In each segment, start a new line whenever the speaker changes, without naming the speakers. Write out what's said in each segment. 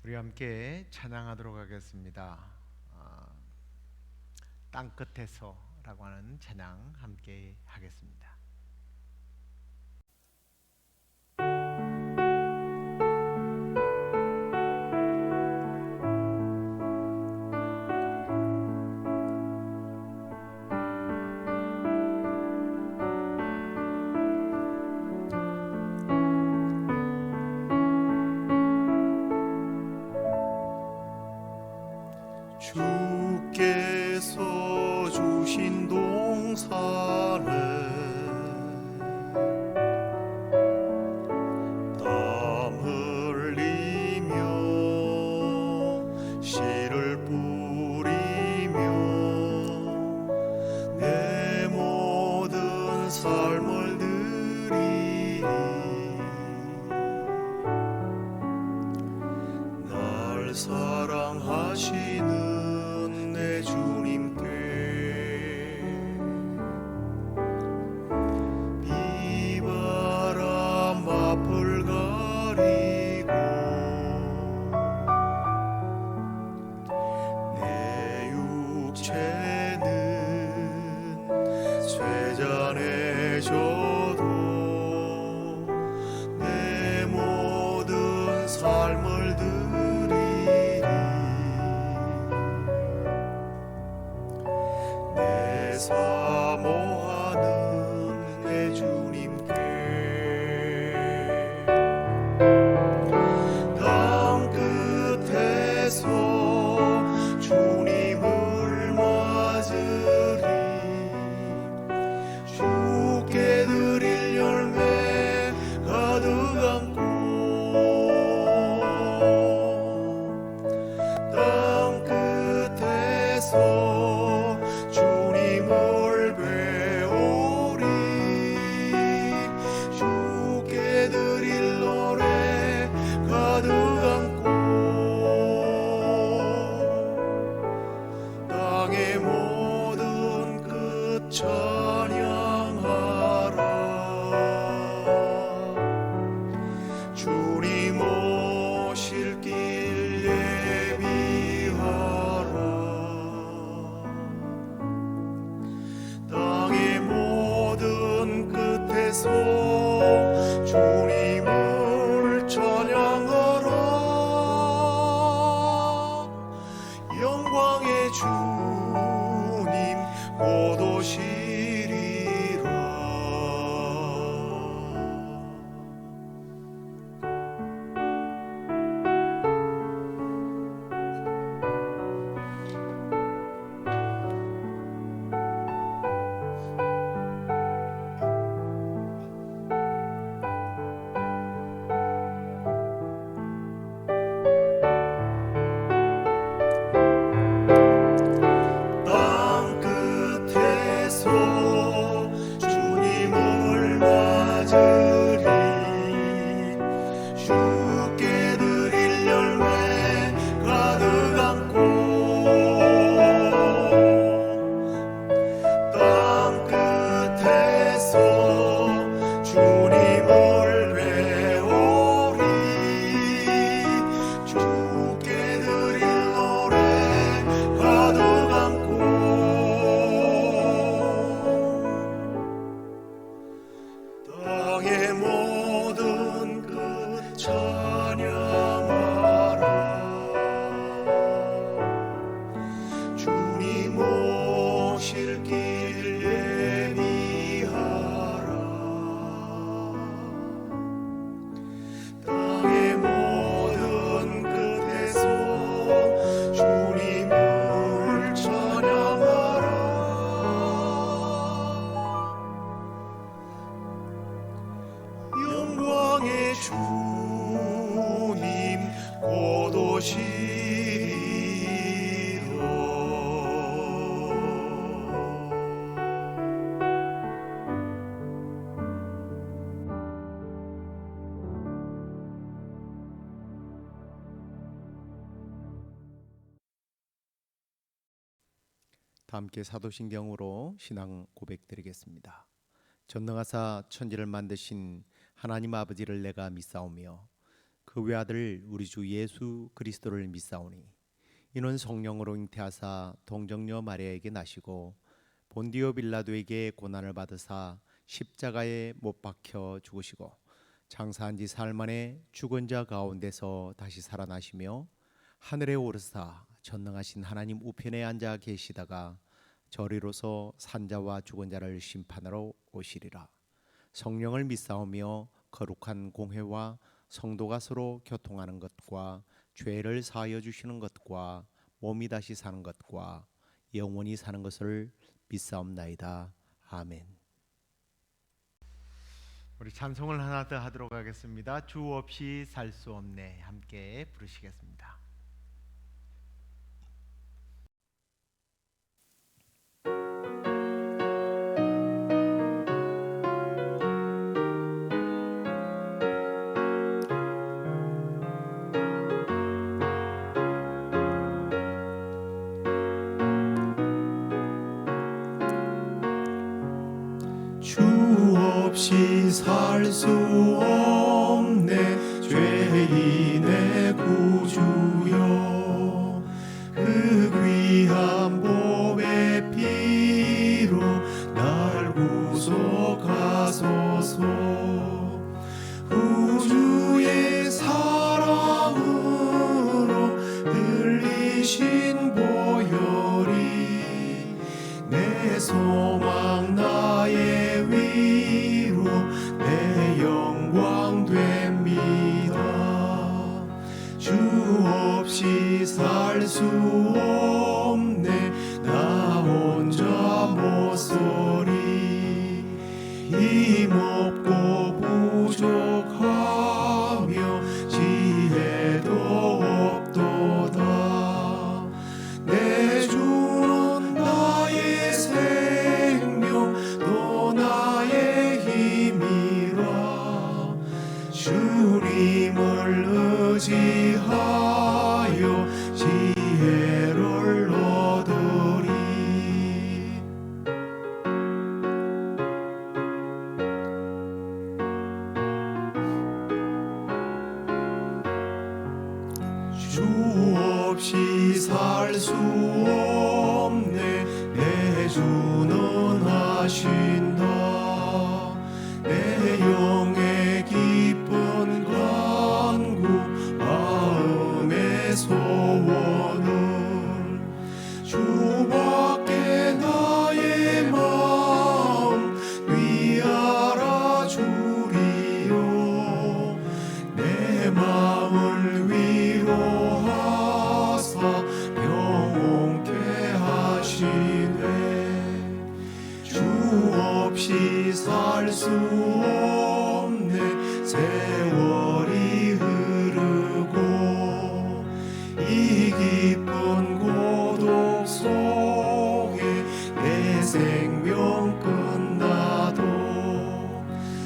우리 함께 찬양하도록 하겠습니다. 땅끝에서라고 하는 찬양 함께 하겠습니다.
주께서 주신 동산에 땀 흘리며 씨를 뿌리며 내 모든 삶을 드리리. 날 사랑하시는 내 주님께 비바람 앞을 가리고 내 육체는 쇠잔해져도 내 모든 삶을 사모하는 내 주님께 땅 끝에서 주님을 맞으리. 주께 드릴 열매 가득 안고 땅 끝에서 찬양하라. 주님 오실 길 예비하라. 땅의 모든 끝에서 주님을 찬양하라. 영광의 주님 곧 오시리라. 땅 끝에서 주님을 맞으리. 주께 드릴 열매 가득 안고 땅 끝에서 주님을 배우리. 주께 드릴 노래 가득 안고 땅의 모든 끝 찬양하라. 주님 오실 길 예비하라. 땅의 모든 끝에서 주님을 찬양하라. 영광의 주님 곧 오시리라.
다 함께 사도신경으로 신앙 고백드리겠습니다. 전능하사 천지를 만드신 하나님 아버지를 내가 믿사오며 그 외아들 우리 주 예수 그리스도를 믿사오니 이는 성령으로 잉태하사 동정녀 마리아에게 나시고 본디오 빌라도에게 고난을 받으사 십자가에 못 박혀 죽으시고 장사한 지 사흘 만에 죽은 자 가운데서 다시 살아나시며 하늘에 오르사 전능하신 하나님 우편에 앉아 계시다가 저리로서 산자와 죽은 자를 심판하러 오시리라. 성령을 믿사오며 거룩한 공회와 성도가 서로 교통하는 것과 죄를 사하여 주시는 것과 몸이 다시 사는 것과 영원히 사는 것을 믿사옵나이다. 아멘. 우리 찬송을 하나 더 하도록 하겠습니다. 주 없이 살 수 없네. 함께 부르시겠습니다.
주 없이 살 수 없네 죄인의 구주여 그 귀한 보배 피로 날 구속하소서 구주의 사랑으로 흘리신 보혈이 내 소망 나의 위로 내 영광 됩니다. 주 없이 살 수 없네 나 혼자 못서리 힘없고 부족하며 지혜도 없도다 내 주는 나의 생명 또 나의 힘이라 주님을 의지하여 지혜를 얻으리 주 없이 살 수 없네 내 주는 하신다 내 영의 깊은 간구 마음의 소원을 주밖에 나의 마음 위하라 주리요 내 마음을 위로하사 영원케 하시네 주 없이 살 수 없네 세월이 흐르고 이 깊은 고독 속에 내 생명 끝나도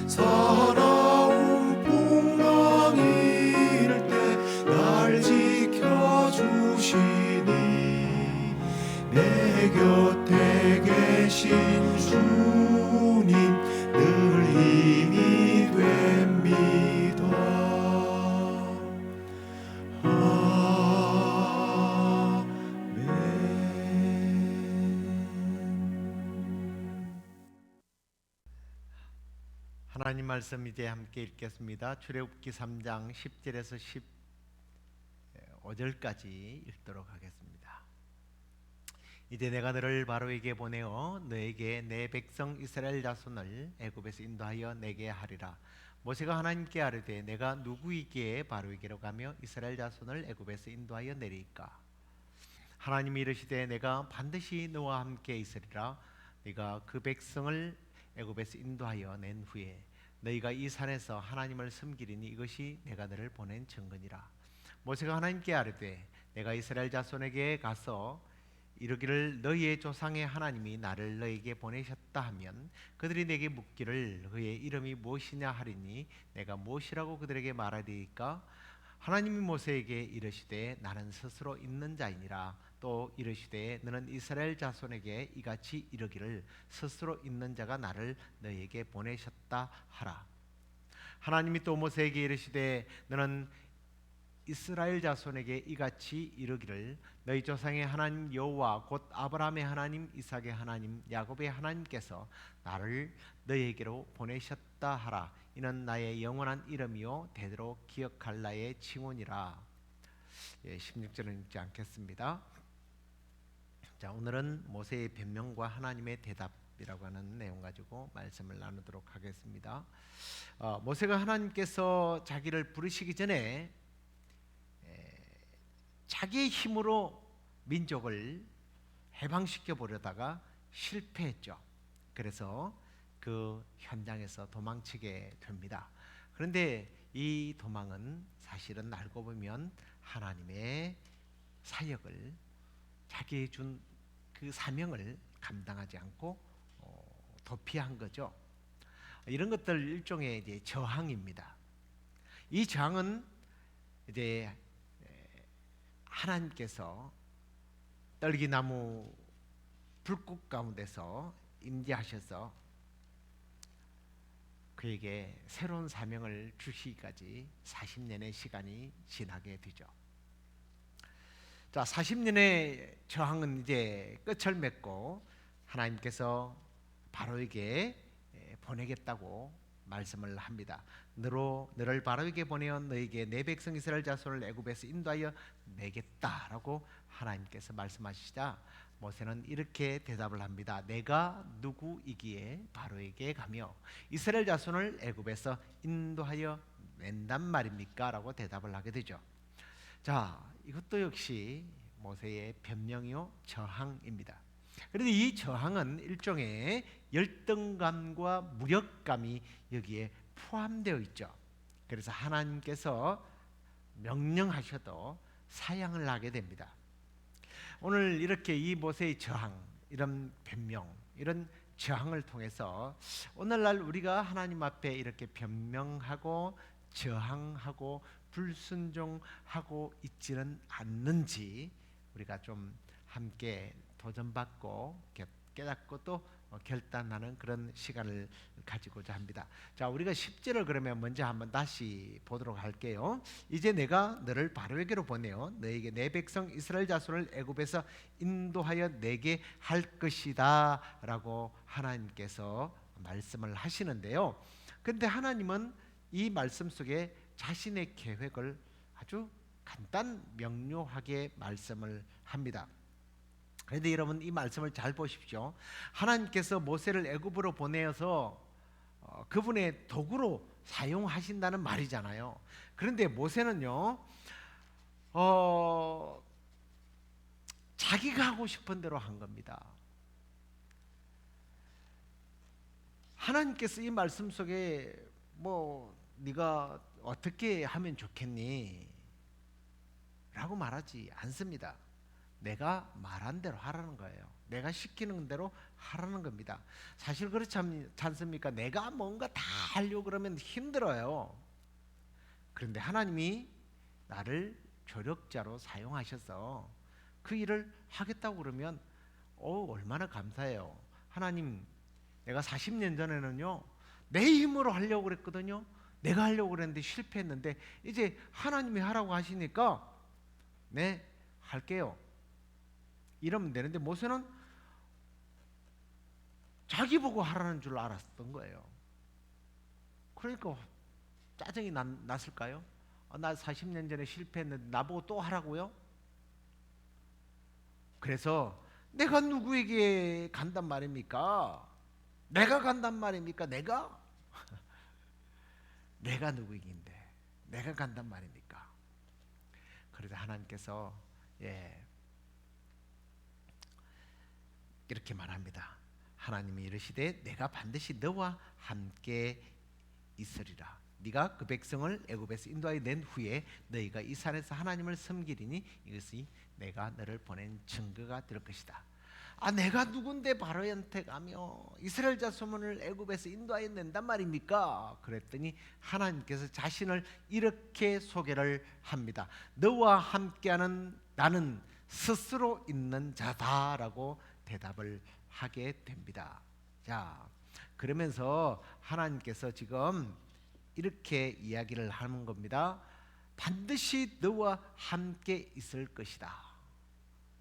사나운 풍랑일 때 날 지켜주시니 내 곁에 계신 주님 늘 힘이 됩니다.
하나님 말씀 이제 함께 읽겠습니다. 출애굽기 3장 10절에서 15절까지 읽도록 하겠습니다. 이제 내가 너를 바로에게 보내어 너에게 내 백성 이스라엘 자손을 애굽에서 인도하여 내게 하리라. 모세가 하나님께 아뢰되 내가 누구이기에 바로에게로 가며 이스라엘 자손을 애굽에서 인도하여 내리까? 하나님이 이르시되 내가 반드시 너와 함께 있으리라. 네가 그 백성을 애굽에서 인도하여 낸 후에 너희가 이 산에서 하나님을 섬기리니 이것이 내가 너를 보낸 증거니라. 모세가 하나님께 아뢰되 내가 이스라엘 자손에게 가서 이르기를 너희의 조상의 하나님이 나를 너희에게 보내셨다 하면 그들이 내게 묻기를 그의 이름이 무엇이냐 하리니 내가 무엇이라고 그들에게 말하리이까? 하나님이 모세에게 이르시되 나는 스스로 있는 자이니라. 또 이르시되 너는 이스라엘 자손에게 이같이 이르기를 스스로 있는 자가 나를 너희에게 보내셨다 하라. 하나님이 또 모세에게 이르시되 너는 이스라엘 자손에게 이같이 이르기를 너희 조상의 하나님 여호와 곧 아브라함의 하나님 이삭의 하나님 야곱의 하나님께서 나를 너희에게로 보내셨다 하라. 이는 나의 영원한 이름이요 대대로 기억할 나의 칭호니라. 16절은 읽지 않겠습니다. 자, 오늘은 모세의 변명과 하나님의 대답이라고 하는 내용 가지고 말씀을 나누도록 하겠습니다. 모세가 하나님께서 자기를 부르시기 전에 자기의 힘으로 민족을 해방시켜 보려다가 실패했죠. 그래서 그 현장에서 도망치게 됩니다. 그런데 이 도망은 사실은 알고 보면 하나님의 사역을 자기의 준 그 사명을 감당하지 않고 도피한 거죠. 이런 것들 일종의 이제 저항입니다. 이 저항은 이제 하나님께서 떨기나무 불꽃 가운데서 임재하셔서 그에게 새로운 사명을 주시기까지 40년의 시간이 지나게 되죠. 자, 40년의 저항은 이제 끝을 맺고 하나님께서 바로에게 보내겠다고 말씀을 합니다. 너를 바로에게 보내어 너에게 내 백성 이스라엘 자손을 애굽에서 인도하여 내겠다라고 하나님께서 말씀하시자 모세는 이렇게 대답을 합니다. 내가 누구이기에 바로에게 가며 이스라엘 자손을 애굽에서 인도하여 낸단 말입니까? 라고 대답을 하게 되죠. 자, 이것도 역시 모세의 변명이요 저항입니다. 그런데 이 저항은 일종의 열등감과 무력감이 여기에 포함되어 있죠. 그래서 하나님께서 명령하셔도 사양을 하게 됩니다. 오늘 이렇게 이 모세의 저항, 이런 변명, 이런 저항을 통해서 오늘날 우리가 하나님 앞에 이렇게 변명하고 저항하고 불순종하고 있지는 않는지 우리가 좀 함께 도전받고 깨닫고 또 결단하는 그런 시간을 가지고자 합니다. 자, 우리가 10절을 그러면 먼저 한번 다시 보도록 할게요. 이제 내가 너를 바로에게로 보내어 너에게 내 백성 이스라엘 자손을 애굽에서 인도하여 내게 할 것이다 라고 하나님께서 말씀을 하시는데요. 근데 하나님은 이 말씀 속에 자신의 계획을 아주 간단 명료하게 말씀을 합니다. 그런데 여러분 이 말씀을 잘 보십시오. 하나님께서 모세를 애굽으로 보내어서 그분의 도구로 사용하신다는 말이잖아요. 그런데 모세는요 자기가 하고 싶은 대로 한 겁니다. 하나님께서 이 말씀 속에 네가 어떻게 하면 좋겠니? 라고 말하지 않습니다. 내가 말한 대로 하라는 거예요. 내가 시키는 대로 하라는 겁니다. 사실 그렇지 않습니까? 내가 뭔가 다 하려고 그러면 힘들어요. 그런데 하나님이 나를 조력자로 사용하셔서 그 일을 하겠다고 그러면 얼마나 감사해요. 하나님, 내가 40년 전에는요 내 힘으로 하려고 그랬거든요. 내가 하려고 그랬는데 실패했는데 이제 하나님이 하라고 하시니까 네, 할게요. 이러면 되는데 모세는 자기 보고 하라는 줄 알았던 거예요. 그러니까 짜증이 났을까요? 나 40년 전에 실패했는데 나보고 또 하라고요? 그래서 내가 누구에게 간단 말입니까? 내가 간단 말입니까? 내가 누구이긴데 내가 간단 말입니까? 그래서 하나님께서 이렇게 말합니다. 하나님이 이르시되 내가 반드시 너와 함께 있으리라. 네가 그 백성을 애굽에서 인도하여 낸 후에 너희가 이 산에서 하나님을 섬기리니 이것이 내가 너를 보낸 증거가 될 것이다. 내가 누군데 바로한테 가며 이스라엘 자손을 애굽에서 인도하여 낸단 말입니까? 그랬더니 하나님께서 자신을 이렇게 소개를 합니다. 너와 함께하는 나는 스스로 있는 자다라고 대답을 하게 됩니다. 자, 그러면서 하나님께서 지금 이렇게 이야기를 하는 겁니다. 반드시 너와 함께 있을 것이다.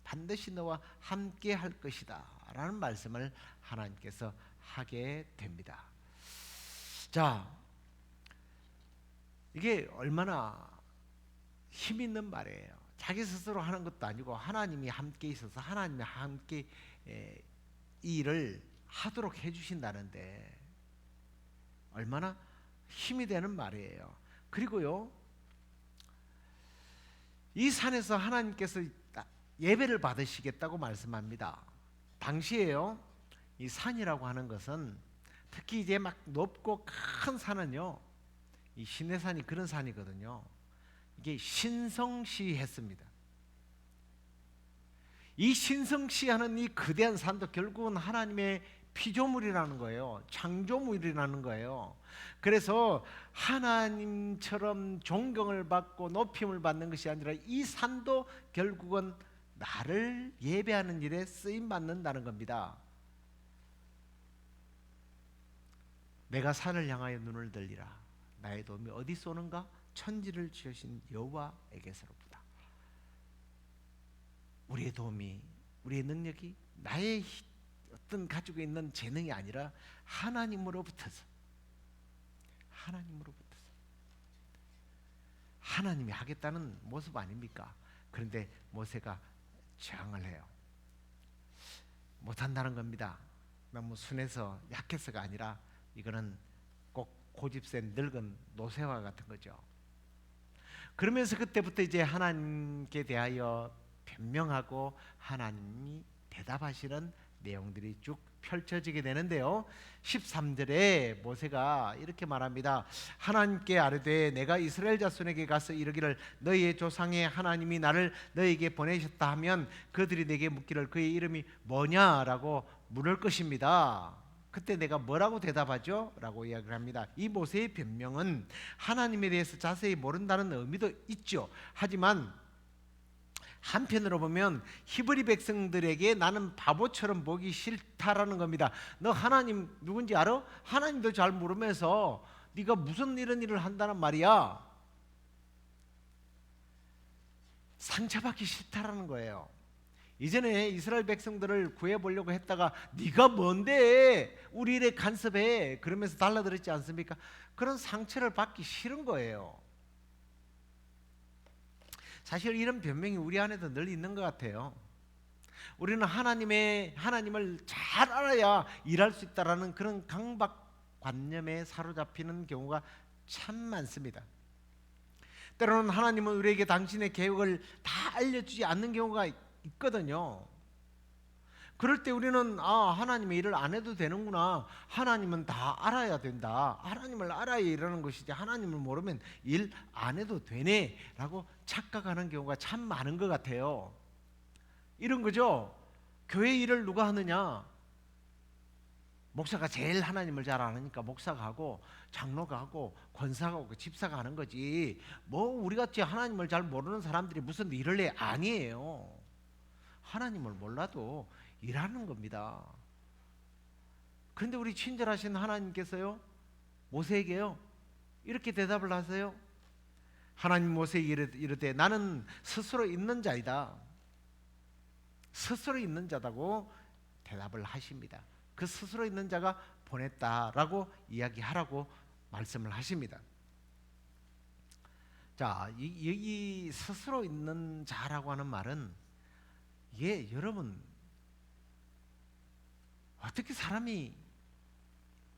반드시 너와 함께 할 것이다 라는 말씀을 하나님께서 하게 됩니다. 자, 이게 얼마나 힘 있는 말이에요. 자기 스스로 하는 것도 아니고 하나님이 함께 있어서 하나님이 함께 이 일을 하도록 해주신다는데 얼마나 힘이 되는 말이에요. 그리고요, 이 산에서 하나님께서 예배를 받으시겠다고 말씀합니다. 당시에요, 이 산이라고 하는 것은 특히 이제 막 높고 큰 산은요, 이 시내산이 그런 산이거든요. 이게 신성시했습니다. 이 신성시하는 이 거대한 산도 결국은 하나님의 피조물이라는 거예요. 창조물이라는 거예요. 그래서 하나님처럼 존경을 받고 높임을 받는 것이 아니라 이 산도 결국은 나를 예배하는 일에 쓰임 받는다는 겁니다. 내가 산을 향하여 눈을 들리라. 나의 도움이 어디서 오는가? 천지를 지으신 여호와에게서로부터. 우리의 도움이, 우리의 능력이 나의 어떤 가지고 있는 재능이 아니라 하나님으로부터서, 하나님으로부터서 하나님이 하겠다는 모습 아닙니까? 그런데 모세가 저항을 해요. 못한다는 겁니다. 너무 순해서 약해서가 아니라 이거는 꼭 고집센 늙은 노새와 같은 거죠. 그러면서 그때부터 이제 하나님께 대하여 변명하고 하나님이 대답하시는 내용들이 쭉 펼쳐지게 되는데요. 13절에 모세가 이렇게 말합니다. 하나님께 아뢰되 내가 이스라엘 자손에게 가서 이르기를 너희의 조상의 하나님이 나를 너희에게 보내셨다 하면 그들이 내게 묻기를 그의 이름이 뭐냐라고 물을 것입니다. 그때 내가 뭐라고 대답하죠? 라고 이야기를 합니다. 이 모세의 변명은 하나님에 대해서 자세히 모른다는 의미도 있죠. 하지만 한편으로 보면 히브리 백성들에게 나는 바보처럼 보기 싫다라는 겁니다. 너 하나님 누군지 알아? 하나님도 잘 모르면서 네가 무슨 이런 일을 한다는 말이야. 상처받기 싫다라는 거예요. 이전에 이스라엘 백성들을 구해보려고 했다가 네가 뭔데 우리 일에 간섭해 그러면서 달라들었지 않습니까? 그런 상처를 받기 싫은 거예요. 사실 이런 변명이 우리 안에도 늘 있는 것 같아요. 우리는 하나님을 잘 알아야 일할 수 있다라는 그런 강박관념에 사로잡히는 경우가 참 많습니다. 때로는 하나님은 우리에게 당신의 계획을 다 알려주지 않는 경우가 있거든요. 그럴 때 우리는 하나님의 일을 안 해도 되는구나. 하나님은 다 알아야 된다. 하나님을 알아야 일하는 것이지 하나님을 모르면 일 안 해도 되네 라고 착각하는 경우가 참 많은 것 같아요. 이런 거죠. 교회 일을 누가 하느냐? 목사가 제일 하나님을 잘 아니까 목사가 하고 장로가 하고 권사가 하고 집사가 하는 거지 뭐 우리같이 하나님을 잘 모르는 사람들이 무슨 일을 해? 아니에요. 하나님을 몰라도 일하는 겁니다. 그런데 우리 친절하신 하나님께서요 모세에게요 이렇게 대답을 하세요. 하나님 모세에게 이르되 나는 스스로 있는 자이다. 스스로 있는 자다고 대답을 하십니다. 그 스스로 있는 자가 보냈다라고 이야기하라고 말씀을 하십니다. 자, 이 스스로 있는 자라고 하는 말은 이게 여러분 어떻게 사람이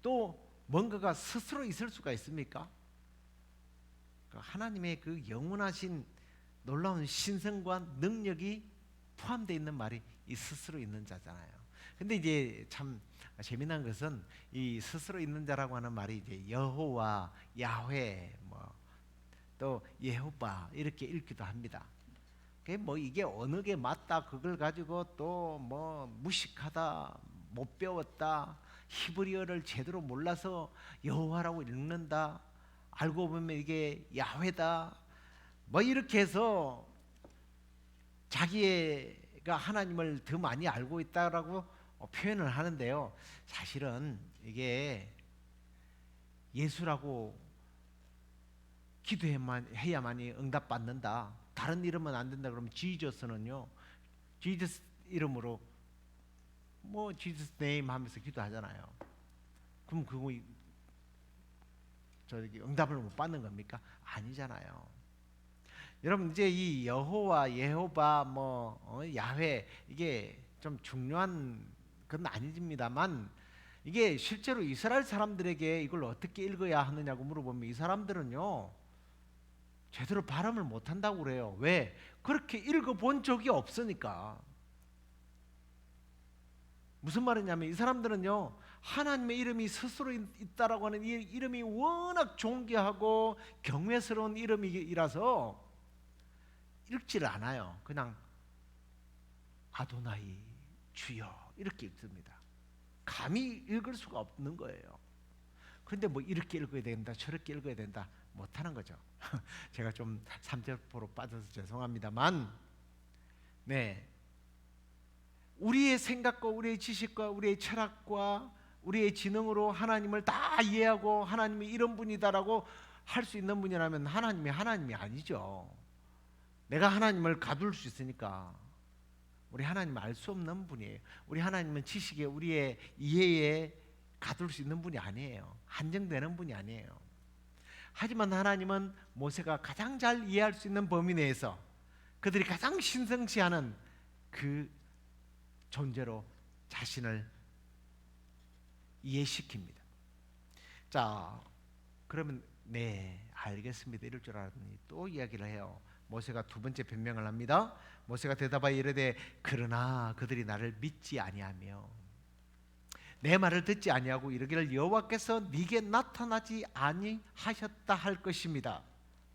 또 뭔가가 스스로 있을 수가 있습니까? 하나님의 그 영원하신 놀라운 신성과 능력이 포함되어 있는 말이 이 스스로 있는 자잖아요. 근데 이제 참 재미난 것은 이 스스로 있는 자라고 하는 말이 이제 여호와, 야훼, 또 예호바 이렇게 읽기도 합니다. 뭐 이게 어느 게 맞다 그걸 가지고 또 뭐 무식하다 못 배웠다 히브리어를 제대로 몰라서 여호와라고 읽는다 알고 보면 이게 야훼다 뭐 이렇게 해서 자기가 하나님을 더 많이 알고 있다라고 표현을 하는데요. 사실은 이게 예수라고 기도해야만이 응답받는다. 다른 이름은 안 된다. 그러면 지저스는요, 지저스 이름으로 뭐 지저스 네임 하면서 기도하잖아요. 그럼 그거 저기 응답을 못 받는 겁니까? 아니잖아요. 여러분, 이제 이 여호와, 예호바, 야훼, 이게 좀 중요한 건 아닙니다만, 이게 실제로 이스라엘 사람들에게 이걸 어떻게 읽어야 하느냐고 물어보면 이 사람들은요 제대로 발음을 못 한다고 그래요. 왜? 그렇게 읽어본 적이 없으니까. 무슨 말이냐면 이 사람들은요 하나님의 이름이 스스로 있다라고 하는 이 이름이 워낙 존귀하고 경외스러운 이름이라서 읽지를 않아요. 그냥 아도나이 주여 이렇게 읽습니다. 감히 읽을 수가 없는 거예요. 그런데 뭐 이렇게 읽어야 된다, 저렇게 읽어야 된다 못하는 거죠. 제가 좀 삼절포로 빠져서 죄송합니다만, 네, 우리의 생각과 우리의 지식과 우리의 철학과 우리의 지능으로 하나님을 다 이해하고 하나님이 이런 분이다라고 할 수 있는 분이라면 하나님이 아니죠. 내가 하나님을 가둘 수 있으니까. 우리 하나님은 알 수 없는 분이에요. 우리 하나님은 지식에, 우리의 이해에 가둘 수 있는 분이 아니에요. 한정되는 분이 아니에요. 하지만 하나님은 모세가 가장 잘 이해할 수 있는 범위 내에서 그들이 가장 신성시하는 그 존재로 자신을 이해시킵니다. 자, 그러면 네, 알겠습니다 이럴 줄 알았더니 또 이야기를 해요. 모세가 두 번째 변명을 합니다. 모세가 대답하여 이르되 그러나 그들이 나를 믿지 아니하며 내 말을 듣지 아니하고 이르기를 여호와께서 네게 나타나지 아니하셨다 할 것입니다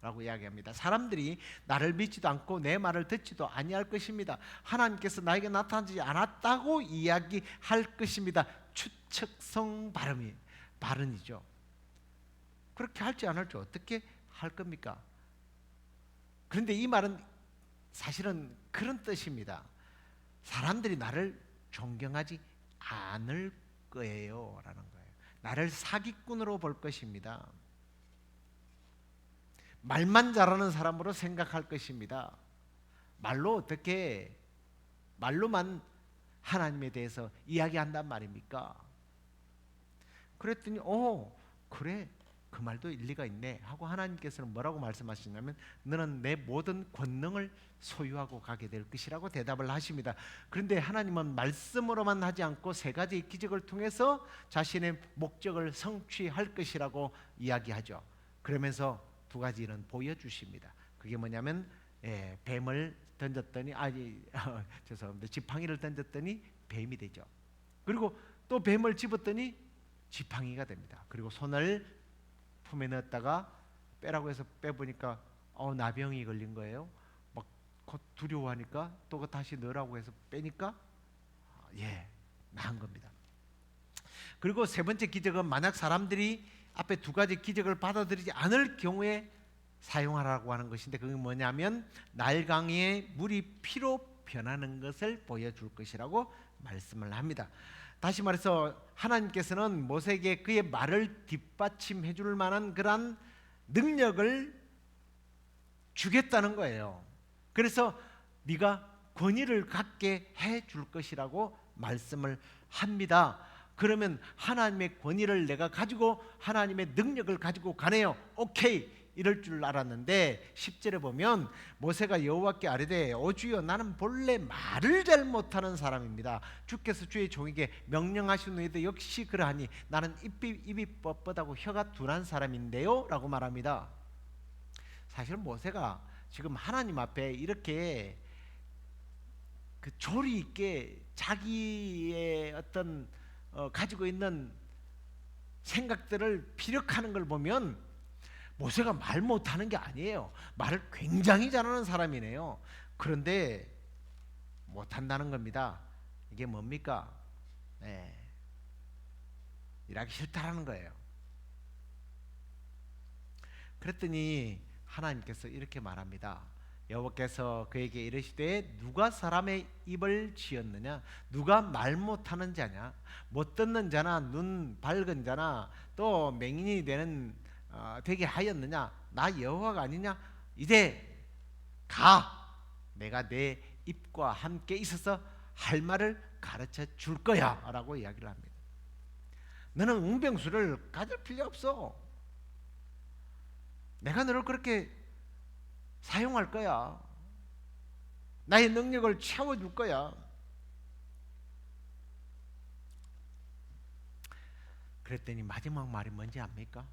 라고 이야기합니다. 사람들이 나를 믿지도 않고 내 말을 듣지도 아니할 것입니다. 하나님께서 나에게 나타나지 않았다고 이야기할 것입니다. 추측성 발언이죠. 그렇게 할지 안 할지 어떻게 할 겁니까? 그런데 이 말은 사실은 그런 뜻입니다. 사람들이 나를 존경하지 않을 거예요 라는 거예요. 나를 사기꾼으로 볼 것입니다. 말만 잘하는 사람으로 생각할 것입니다. 말로만 하나님에 대해서 이야기한단 말입니까? 그랬더니 그래, 그 말도 일리가 있네 하고 하나님께서는 뭐라고 말씀하시냐면 너는 내 모든 권능을 소유하고 가게 될 것이라고 대답을 하십니다. 그런데 하나님은 말씀으로만 하지 않고 세 가지 기적을 통해서 자신의 목적을 성취할 것이라고 이야기하죠. 그러면서 두 가지는 보여주십니다. 그게 뭐냐면 뱀을 던졌더니 죄송합니다. 지팡이를 던졌더니 뱀이 되죠. 그리고 또 뱀을 집었더니 지팡이가 됩니다. 그리고 손을 품에 넣었다가 빼라고 해서 빼보니까 나병이 걸린 거예요. 막 두려워하니까 또 다시 넣으라고 해서 빼니까 나은 겁니다. 그리고 세 번째 기적은 만약 사람들이 앞에 두 가지 기적을 받아들이지 않을 경우에 사용하라고 하는 것인데 그게 뭐냐면 날강의 물이 피로 변하는 것을 보여줄 것이라고 말씀을 합니다. 다시 말해서 하나님께서는 모세에게 그의 말을 뒷받침해 줄 만한 그런 능력을 주겠다는 거예요. 그래서 네가 권위를 갖게 해 줄 것이라고 말씀을 합니다. 그러면 하나님의 권위를 내가 가지고 하나님의 능력을 가지고 가네요. 오케이, 이럴 줄 알았는데 10절에 보면 모세가 여호와께 아뢰되 주여 나는 본래 말을 잘 못하는 사람입니다. 주께서 주의 종에게 명령하시노이다 역시 그러하니 나는 입이 뻣뻣하고 혀가 둔한 사람인데요 라고 말합니다. 사실 모세가 지금 하나님 앞에 이렇게 그 조리 있게 자기의 어떤 가지고 있는 생각들을 피력하는 걸 보면 모세가 말 못하는 게 아니에요. 말을 굉장히 잘하는 사람이네요. 그런데 못한다는 겁니다. 이게 뭡니까? 일하기 싫다라는 거예요. 그랬더니 하나님께서 이렇게 말합니다. 여호와께서 그에게 이르시되 누가 사람의 입을 지었느냐? 누가 말 못하는 자냐? 못 듣는 자나 눈 밝은 자나 또 맹인이 되는 되게 하였느냐? 나 여호와가 아니냐? 이제 가. 내가 내 입과 함께 있어서 할 말을 가르쳐 줄 거야 라고 이야기를 합니다. 너는 웅병수를 가질 필요 없어. 내가 너를 그렇게 사용할 거야. 나의 능력을 채워줄 거야. 그랬더니 마지막 말이 뭔지 압니까?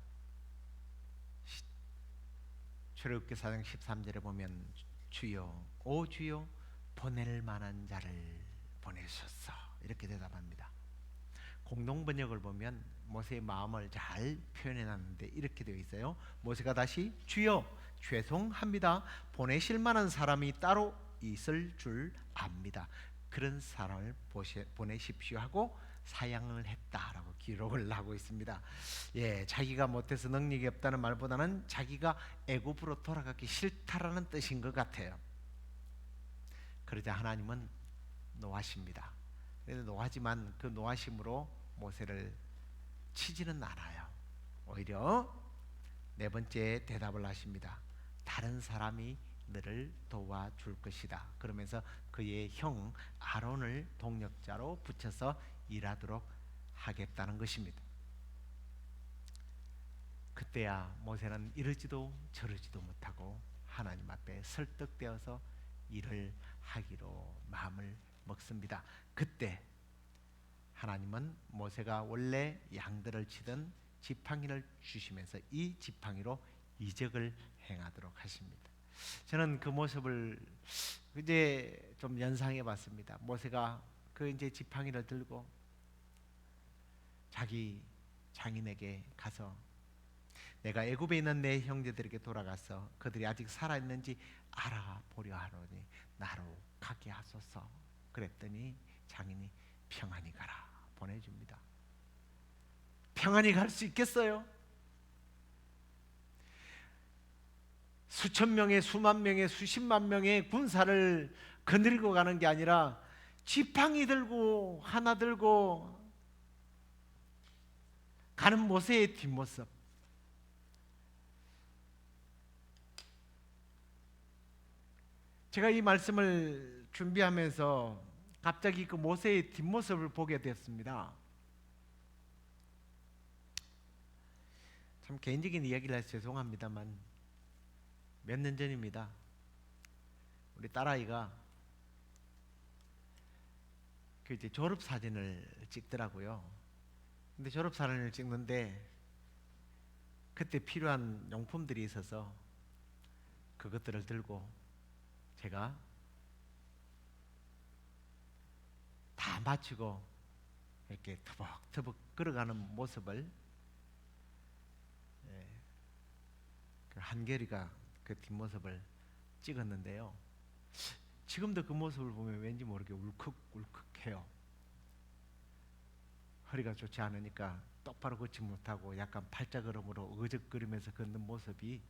출애굽기 4장 13절에 보면 주여, 오 주여, 보낼 만한 자를 보내셨어, 이렇게 대답합니다. 공동 번역을 보면 모세의 마음을 잘 표현해 놨는데 이렇게 되어 있어요. 모세가 다시 주여, 죄송합니다. 보내실 만한 사람이 따로 있을 줄 압니다. 그런 사람을 보내십시오 하고 사양을 했다라고 기록을 하고 있습니다. 예, 자기가 못해서 능력이 없다는 말보다는 자기가 애굽으로 돌아가기 싫다라는 뜻인 것 같아요. 그러자 하나님은 노하십니다. 그래서 노하지만 그 노하심으로 모세를 치지는 않아요. 오히려 네 번째 대답을 하십니다. 다른 사람이 너를 도와줄 것이다. 그러면서 그의 형 아론을 동력자로 붙여서 일하도록 하겠다는 것입니다. 그때야 모세는 이러지도 저러지도 못하고 하나님 앞에 설득되어서 일을 하기로 마음을 먹습니다. 그때 하나님은 모세가 원래 양들을 치던 지팡이를 주시면서 이 지팡이로 이적을 행하도록 하십니다. 저는 그 모습을 이제 좀 연상해 봤습니다. 모세가 그 이제 지팡이를 들고 자기 장인에게 가서 내가 애굽에 있는 내 형제들에게 돌아가서 그들이 아직 살아 있는지 알아보려 하노니 나로 가게 하소서. 그랬더니 장인이 평안히 가라 보내줍니다. 평안히 갈 수 있겠어요? 수천 명의, 수만 명의, 수십만 명의 군사를 거느리고 가는 게 아니라 지팡이 들고 하나 들고 가는 모세의 뒷모습. 제가 이 말씀을 준비하면서 갑자기 그 모세의 뒷모습을 보게 됐습니다. 참 개인적인 이야기를 해서 죄송합니다만 몇 년 전입니다. 우리 딸아이가 그 이제 졸업 사진을 찍더라고요. 근데 졸업 사진을 찍는데 그때 필요한 용품들이 있어서 그것들을 들고 제가 다 마치고 이렇게 터벅터벅 걸어가는 모습을 그 한결이가 그 뒷모습을 찍었는데요. 지금도 그 모습을 보면 왠지 모르게 울컥울컥해요. 허리가 좋지 않으니까 똑바로 걷지 못하고 약간 팔자걸음으로 어적거리면서 걷는 모습이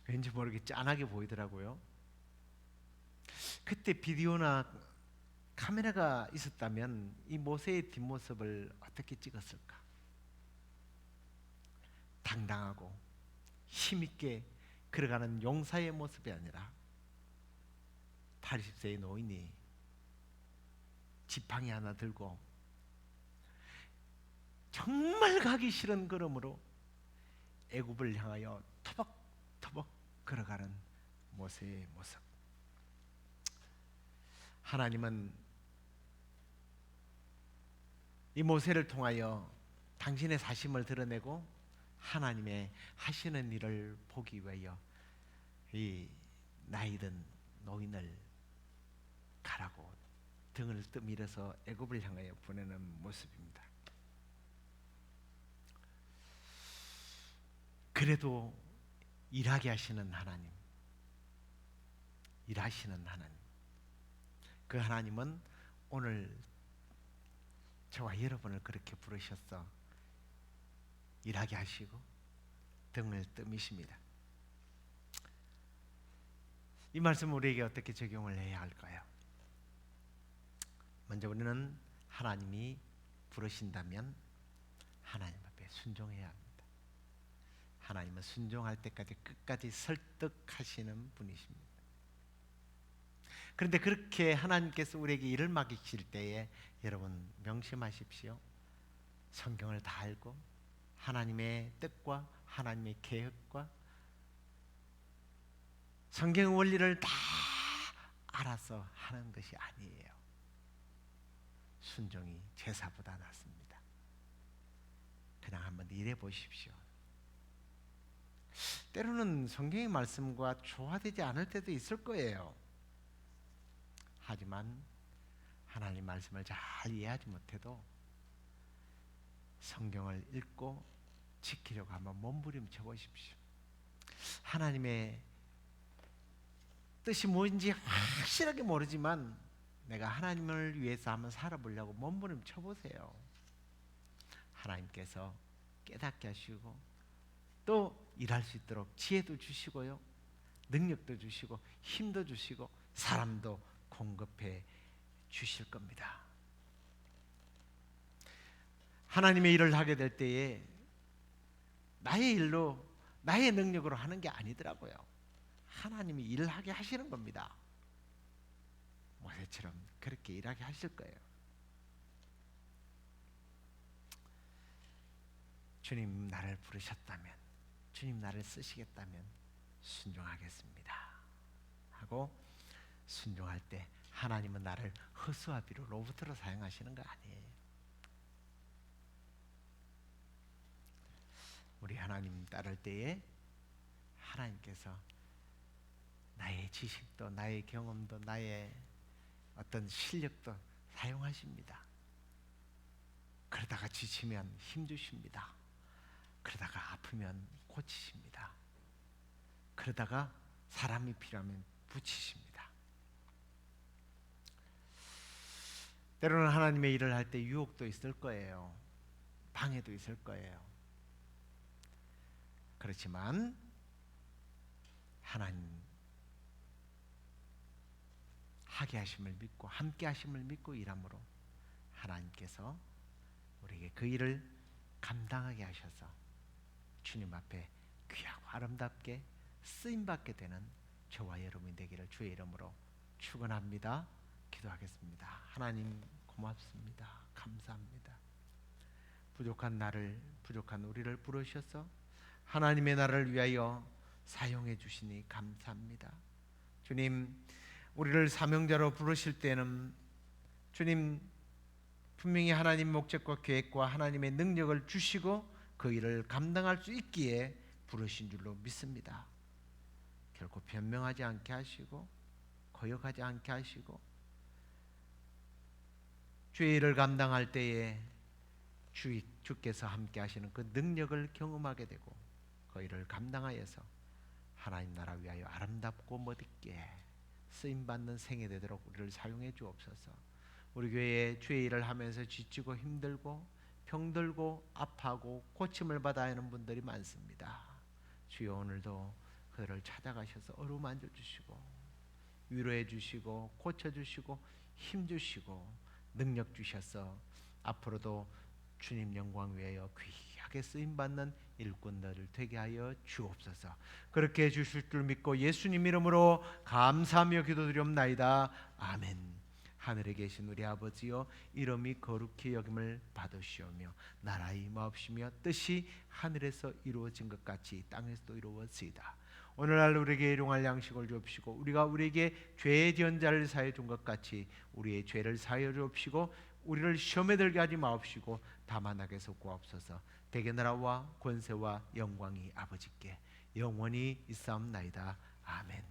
왠지 모르게 짠하게 보이더라고요. 그때 비디오나 카메라가 있었다면 이 모세의 뒷모습을 어떻게 찍었을까? 당당하고 힘있게 걸어가는 용사의 모습이 아니라 80세의 노인이 지팡이 하나 들고 정말 가기 싫은 걸음으로 애굽을 향하여 터벅터벅 걸어가는 모세의 모습. 하나님은 이 모세를 통하여 당신의 사심을 드러내고 하나님의 하시는 일을 보기 위하여 이 나이든 노인을 가라고 등을 떠밀어서 애굽을 향하여 보내는 모습입니다. 그래도 일하게 하시는 하나님, 일하시는 하나님, 그 하나님은 오늘 저와 여러분을 그렇게 부르셔서 일하게 하시고 등을 떠미십니다. 이 말씀 우리에게 어떻게 적용을 해야 할까요? 먼저 우리는 하나님이 부르신다면 하나님 앞에 순종해야 합니다. 하나님은 순종할 때까지 끝까지 설득하시는 분이십니다. 그런데 그렇게 하나님께서 우리에게 일을 맡기실 때에 여러분 명심하십시오. 성경을 다 알고 하나님의 뜻과 하나님의 계획과 성경의 원리를 다 알아서 하는 것이 아니에요. 순종이 제사보다 낫습니다. 그냥 한번 일해 보십시오. 때로는 성경의 말씀과 조화되지 않을 때도 있을 거예요. 하지만 하나님 말씀을 잘 이해하지 못해도 성경을 읽고 지키려고 한번 몸부림쳐 보십시오. 하나님의 뜻이 뭔지 확실하게 모르지만 내가 하나님을 위해서 한번 살아보려고 몸부림쳐 보세요. 하나님께서 깨닫게 하시고 또 일할 수 있도록 지혜도 주시고요, 능력도 주시고 힘도 주시고 사람도 공급해 주실 겁니다. 하나님의 일을 하게 될 때에 나의 일로 나의 능력으로 하는 게 아니더라고요. 하나님이 일을 하게 하시는 겁니다. 모세처럼 그렇게 일하게 하실 거예요. 주님 나를 부르셨다면, 주님 나를 쓰시겠다면 순종하겠습니다 하고 순종할 때 하나님은 나를 허수아 비로 로봇으로 사용하시는 거 아니에요. 우리 하나님 따를 때에 하나님께서 나의 지식도 나의 경험도 나의 어떤 실력도 사용하십니다. 그러다가 지치면 힘주십니다. 그러다가 아프면 고치십니다. 그러다가 사람이 필요하면 붙이십니다. 때로는 하나님의 일을 할 때 유혹도 있을 거예요. 방해도 있을 거예요. 그렇지만 하나님 하게 하심을 믿고 함께 하심을 믿고 일함으로 하나님께서 우리에게 그 일을 감당하게 하셔서 주님 앞에 귀하고 아름답게 쓰임받게 되는 저와 여러분이 되기를 주의 이름으로 축원합니다. 기도하겠습니다. 하나님 고맙습니다. 감사합니다. 부족한 나를, 부족한 우리를 부르셔서 하나님의 나라를 위하여 사용해 주시니 감사합니다. 주님, 우리를 사명자로 부르실 때는 주님 분명히 하나님 목적과 계획과 하나님의 능력을 주시고 그 일을 감당할 수 있기에 부르신 줄로 믿습니다. 결코 변명하지 않게 하시고 거역하지 않게 하시고 주의 일을 감당할 때에 주께서 함께 하시는 그 능력을 경험하게 되고 그 일을 감당하여서 하나님 나라 위하여 아름답고 멋있게 쓰임받는 생애 되도록 우리를 사용해 주옵소서. 우리 교회에 주의 일을 하면서 지치고 힘들고 병들고 아파하고 고침을 받아야 하는 분들이 많습니다. 주여 오늘도 그들을 찾아가셔서 어루만져 주시고 위로해 주시고 고쳐 주시고 힘 주시고 능력 주셔서 앞으로도 주님 영광 위하여 귀하게 쓰임받는 일꾼들을 되게 하여 주옵소서. 그렇게 해주실 줄 믿고 예수님 이름으로 감사하며 기도드리옵나이다. 아멘. 하늘에 계신 우리 아버지여, 이름이 거룩히 여김을 받으시오며 나라의 임하옵시며 뜻이 하늘에서 이루어진 것 같이 땅에서도 이루어지이다. 오늘날 우리에게 일용할 양식을 주옵시고 우리가 우리에게 죄 지은 자를 사하여 준 것 같이 우리의 죄를 사하여 주옵시고 우리를 시험에 들게 하지 마옵시고 다만 악에서 구하옵소서. 대개 나라와 권세와 영광이 아버지께 영원히 있사옵나이다. 아멘.